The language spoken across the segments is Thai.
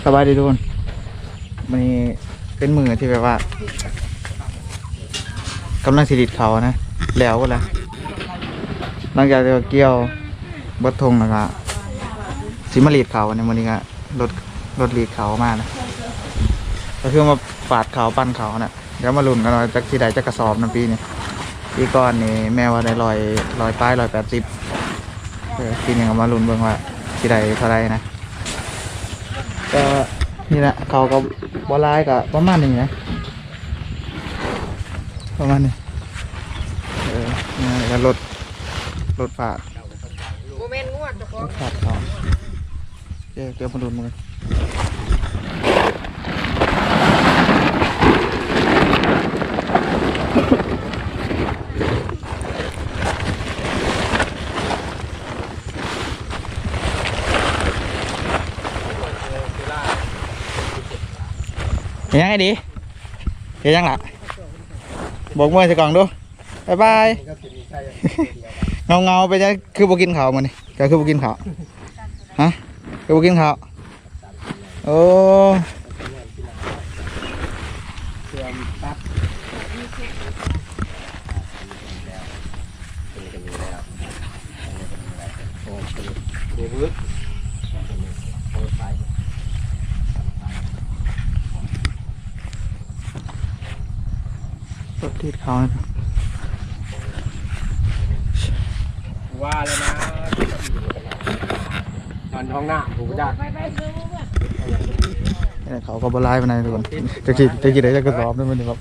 สบายดีทุกคนมันนี้เป็นมือที่แบบว่ากำลังสิริดเขานะแล้วก็แล้วหลังจากที่เกี่ยวบดทงแล้วก็สิมาลีดเขาเนี่ยมันนี้ก็รถลีดเขามานะก็คือมาปาดเขาปั้นเขานะเดี๋ยวมาลุ้นกันว่าจากที่ใดจะกระสอบน้ำปีนี่ปีก่อนนี่แม่ว่าได้ลอยป้าย180ปีนี้ก็มาลุ้นเบิ่งว่าที่ใดเท่าไรนะก็นี่แหละเขาก็บอลายกับประมาณนี้นะประมาณนี้นี่ก็รถฝาดรถฝาดเขาเดี๋ยวมาดูมือเห็นยังไงดีเห็นยังล่ะบอกมือสิกล่องดูบายบายเงาไปจะคือบ่กินข้าวมันนี่ก็คือบ่กินข้าวฮะคือบ่กินข้าวโอ้รถติดเขาว่าแล้วนะตอนท้องหน้าผมจะเขาก็บลายไปไหนทุกคนจะกี่ได้จะกระสอบได้ไหมครับ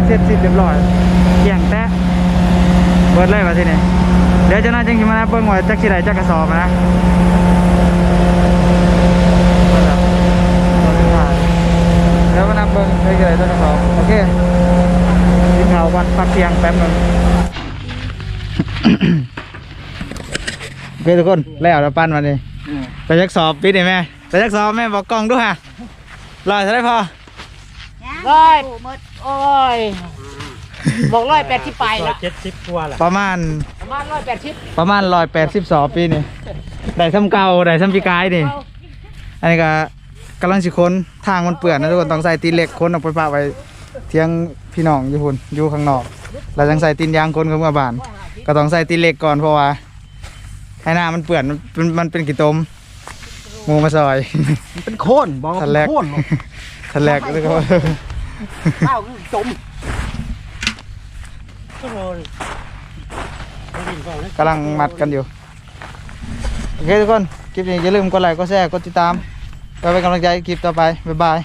เสร็จสิ้นเรียบร้อยเกี่ยงแตะเบิดเลยว่าทีนี้เดี๋ยวเจ้าหน้าจังสิมานะเบิ่งว่าจักสิได้จักกระสอบนะแล้วมานับเบิ่งจักสิได้จักกระสอบโอเคกินข้าวก่อนพักเที่ยงแป๊บนึง โอเคทุกคนแล้วเราปั้นมาดิไปจักสอบปิดได้ไหมไปจักสอบแม่บอกกล้องด้วยฮะลอยจะได้พอ ร้อยโอ้ยบอก180ไปละ 70กว่าแหละ ประมาณ ประมาณ180 ประมาณ180สอบปีนี่ได้ซ้ำเก่าได้ซ้ำปีกายนี่อันนี้ก็กำลังสิค้นทางมันเปื่อนนะทุกคนต้องใส่ตีนเหล็กค้นเอาไปปะไว้เที่ยงพี่น้องอยู่พุ่นอยู่ข้างนอกแล้วจังใส่ตีนยางค้นเข้ามาบ้านก็ต้องใส่ตีนเหล็กก่อนเพราะว่าให้หน้ามันเปื่อนมันเป็นกี่ตมหมูมาซอย มันเป็นโคนบอกว่า ทัน เป็ แร น ก โคนเนอะ ทันแรกแล้วก็ ข้าวคือจม กำลังมัดกันอยู่โอเคทุกคนคลิปนี้อย่าลืมกดไลค์กดแชร์กดติดตามเพื่อเป็นกำลังใจคลิปต่อไปบ๊ายบาย